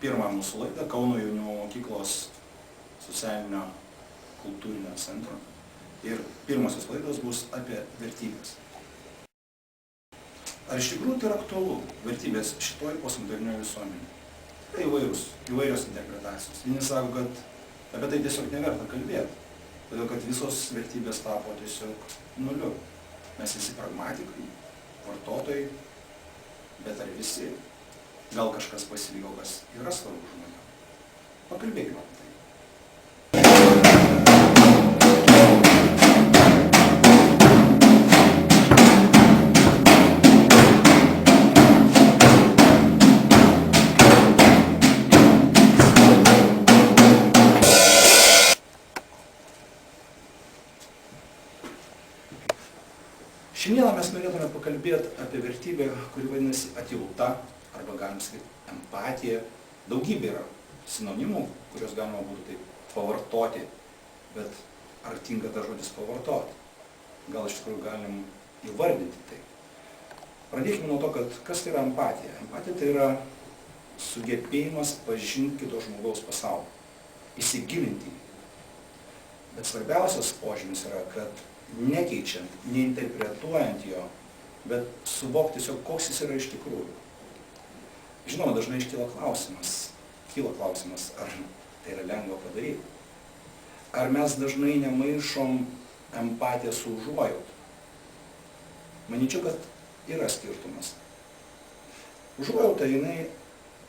pirmą mūsų laidą Kauno jaunimo mokyklos socialinio kultūrinio centro. Ir pirmosios laidos bus apie vertybės. Ar iš tikrųjų tai yra aktualu vertybės šitoj postmodernioje visuomenėje? Tai įvairios interpretacijos. Vieni sako, kad apie tai tiesiog neverta kalbėti, todėl kad visos vertybės tapo tiesiog nuliu. Mes visi pragmatikai, vartotojai, bet ar visi? Gal kažkas pasiliko, kas yra svarbu žmonėm? Pakalbėkime apie tai. Šiandieną mes norėtume pakalbėti apie vertybę, kuri vadinasi atjauta, arba galim sakyti empatija. Daugybė yra sinonimų, kurios galima būtų taip pavartoti, bet ar tinka tas žodis pavartoti? Gal iš tikrųjų galim įvardinti tai. Pradėkime nuo to, kad kas tai yra empatija. Empatija tai yra sugebėjimas pažinti kito žmogaus pasaulį, įsigilinti jį. Bet svarbiausias požymis yra, kad nekeičiant, neinterpretuojant jo, bet suvokti tiesiog, koks jis yra iš tikrųjų. Žinoma, dažnai kyla klausimas, ar tai yra lengva padaryti. Ar mes dažnai nemaišom empatiją su užuojauta? Manyčiau, kad yra skirtumas. Užuojauta, jinai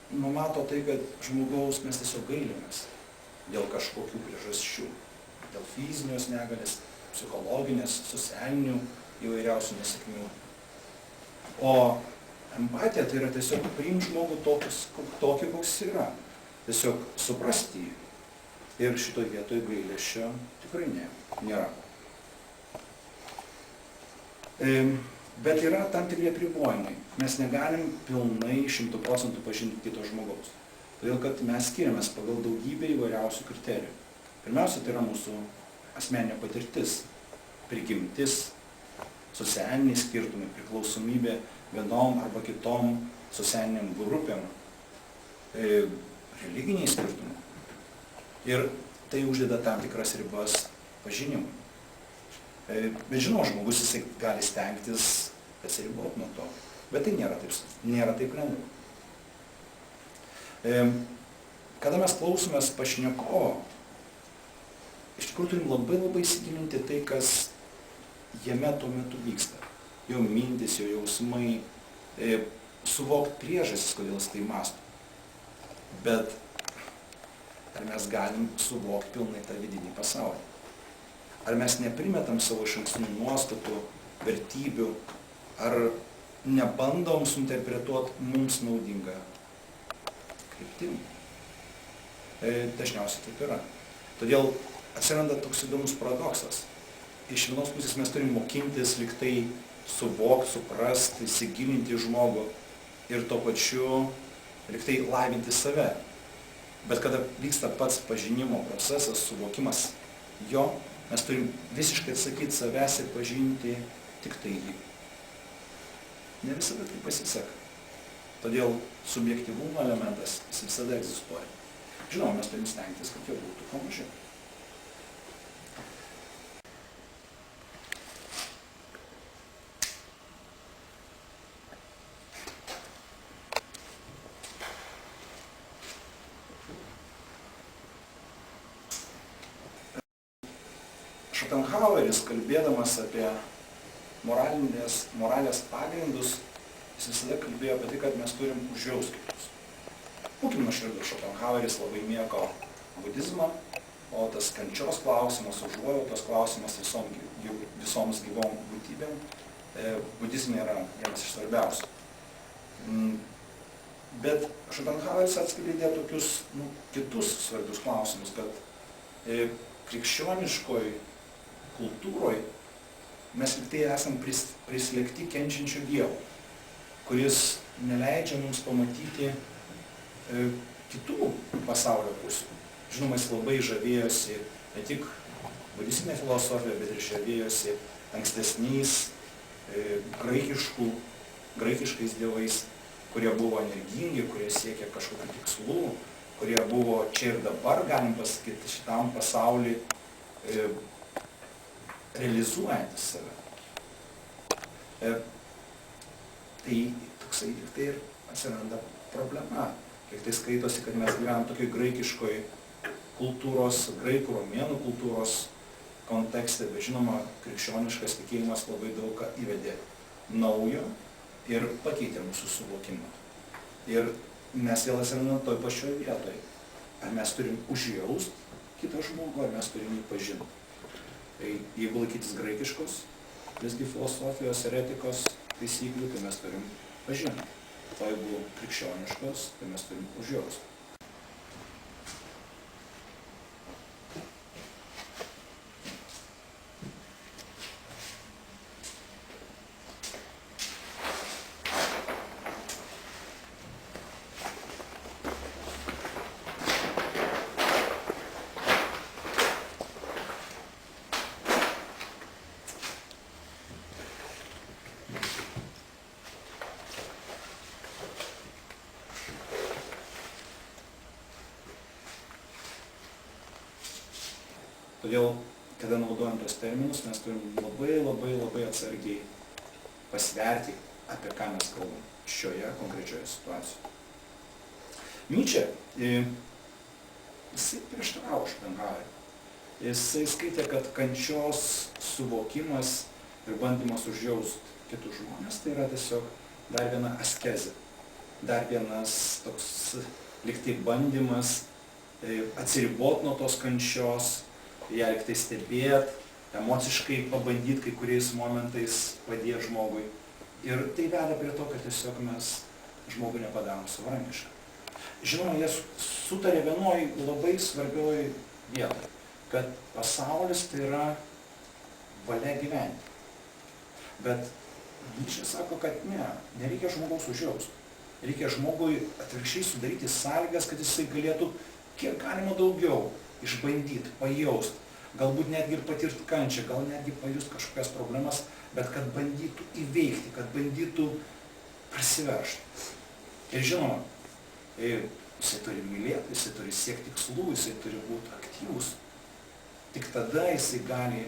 numato tai, kad žmogaus mes tiesiog gailimės dėl kažkokių priežasčių, dėl fizinios negalės, psichologinės, socialinių įvairiausių nesėkmių. O empatija tai yra tiesiog priimti žmogų tokį, koks yra. Tiesiog suprasti jį. Ir šitoj vietoj gailesčio tikrai nėra. Bet yra tam tikri apribojimai. Mes negalim pilnai 100% pažinti kito žmogaus. Todėl, kad mes skiriamės pagal daugybę įvairiausių kriterijų. Pirmiausia, tai yra mūsų asmeninė patirtis, prigimtis, socialiniai skirtumai, priklausomybė vienom arba kitom socialiniam grupėm, religiniai skirtumai. Ir tai uždeda tam tikras ribas pažinimui. Bet žinoma, žmogus jisai gali stengtis atsiriboti nuo to, bet tai nėra taip lengva. Kada mes klausomės pašnekovo, iš tikrųjų turim labai įsigilinti tai, kas jame tuo metu vyksta. Jo mintis, jo jausmai, suvokti priežastis, kodėl jis tai mąsto. Bet ar mes galim suvokti pilnai tą vidinį pasaulį? Ar mes neprimetam savo išankstinių nuostatų, vertybių, ar nebandom suinterpretuoti mums naudingą kryptimį? Dažniausiai taip yra. Todėl atsiranda toks įdomus paradoksas. Iš vienos pusės mes turim mokintis lyg tai suvokti, suprasti, įsigilinti žmogų ir tuo pačiu lyg tai lavinti save. Bet kada vyksta pats pažinimo procesas, suvokimas jo, mes turim visiškai atsakyti savęs ir pažinti tik tai jį. Ne visada tai pasiseka. Todėl subjektyvumo elementas jis visada egzistuoja. Žinoma, mes turim stengtis, kad jo būtų kuo mažiau. Schopenhaueris, kalbėdamas apie moralės pagrindus, jis visada kalbėjo apie tai, kad mes turim užjausti kitus. Būkim nuoširdūs, Schopenhaueris labai mėgo budizmą, o tas kančios klausimas, užuojautos klausimas visoms gyvom būtybėm, budizme yra vienas iš svarbiausių. Bet Schopenhaueris atskleidė tokius kitus svarbius klausimus, kad krikščioniškoj kultūroj mes lyg tai esam prislėgti kenčiančio Dievo, kuris neleidžia mums pamatyti kitų pasaulio pusių. Žinoma, jis labai žavėjosi ne tik budistinė filosofija, bet ir žavėjosi ankstesniais graikiškais dievais. kurie buvo energingi, kurie siekė kažkokių tikslų, kurie buvo čia ir dabar, galim pasakyti, šitam pasauliui realizuojantis save. Tai toksai tik tai ir atsiranda problema. Kiek tai skaitosi, kad mes gyvenam tokioj graikiškoj kultūros, graikų romėnų kultūros kontekste, bet žinoma, krikščioniškas tikėjimas labai daug ką įvedė naujo ir pakeitė mūsų suvokimą. Ir mes vėl atsirandam toj pačioj vietoj. Ar mes turim užjaust kitą žmogų, ar mes turim jį pažinti. Tai jeigu laikytis graikiškos, visgi filosofijos ir etikos taisyklių, tai mes turim pažinti. O jeigu krikščioniškos, tai mes turim užjaust. Todėl, kada naudojam tos terminus, mes turim labai atsargiai pasverti, apie ką mes kalbam šioje konkrečioje situacijoje. Nyčė, jisai prieštaravo Šopenhaueriui. Jisai skaitė, kad kančios suvokimas ir bandymas užjaust kitus žmonės, tai yra tiesiog dar viena askezė, dar vienas toks liktai bandymas atsiribot nuo tos kančios, ją liktai stebėt, emociškai pabandyt kai kuriais momentais padėti žmogui. Ir tai veda prie to, kad tiesiog mes žmogų nepadarom savarankišką. Žinoma, jie sutarė vienoj labai svarbioj vietoj, kad pasaulis tai yra valia gyventi. Bet Nyčė sako, kad nereikia žmogaus užjaust. Reikia žmogui atvirkščiai sudaryti sąlygas, kad jisai galėtų kiek galima daugiau išbandyti, pajaust, galbūt netgi ir patirti kančią, gal netgi pajust kažkokias problemas, bet kad bandytų įveikti, kad bandytų prasiveržti. Ir žinoma, jisai turi mylėti, jisai turi siekti tikslų, jisai turi būti aktyvus. Tik tada jisai gali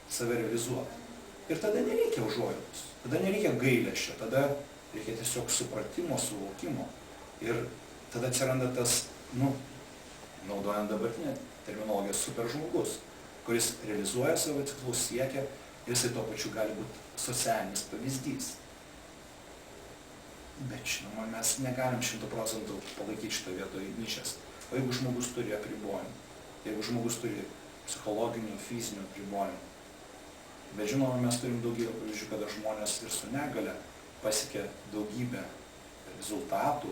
save realizuoti. Ir tada nereikia užuojautos, tada nereikia gailesčio, tada reikia tiesiog supratimo, suvokimo. Ir tada atsiranda tas, naudojant dabartinę terminologiją, superžmogus, kuris realizuoja savo tikslus, siekia ir jisai tuo pačiu gali būti socialinis pavyzdys. Bet žinoma, mes negalim 100% palaikyti šito vietoje Nyčės. O jeigu žmogus turi apribojimų, jeigu žmogus turi psichologinių, fizinių apribojimų. Bet žinoma, mes turim daugybę pavyzdžių, kada žmonės ir su negalia pasiekia daugybę rezultatų,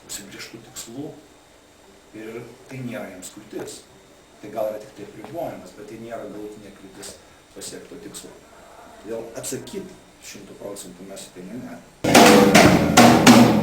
užsibrėžtų tikslų ir tai nėra jiems kliūtis. Tai gal yra tik tai apribojimas, bet tai nėra galutinė kliūtis pasiekto tikslo. Todėl atsakyti 100% mes į tai negalime.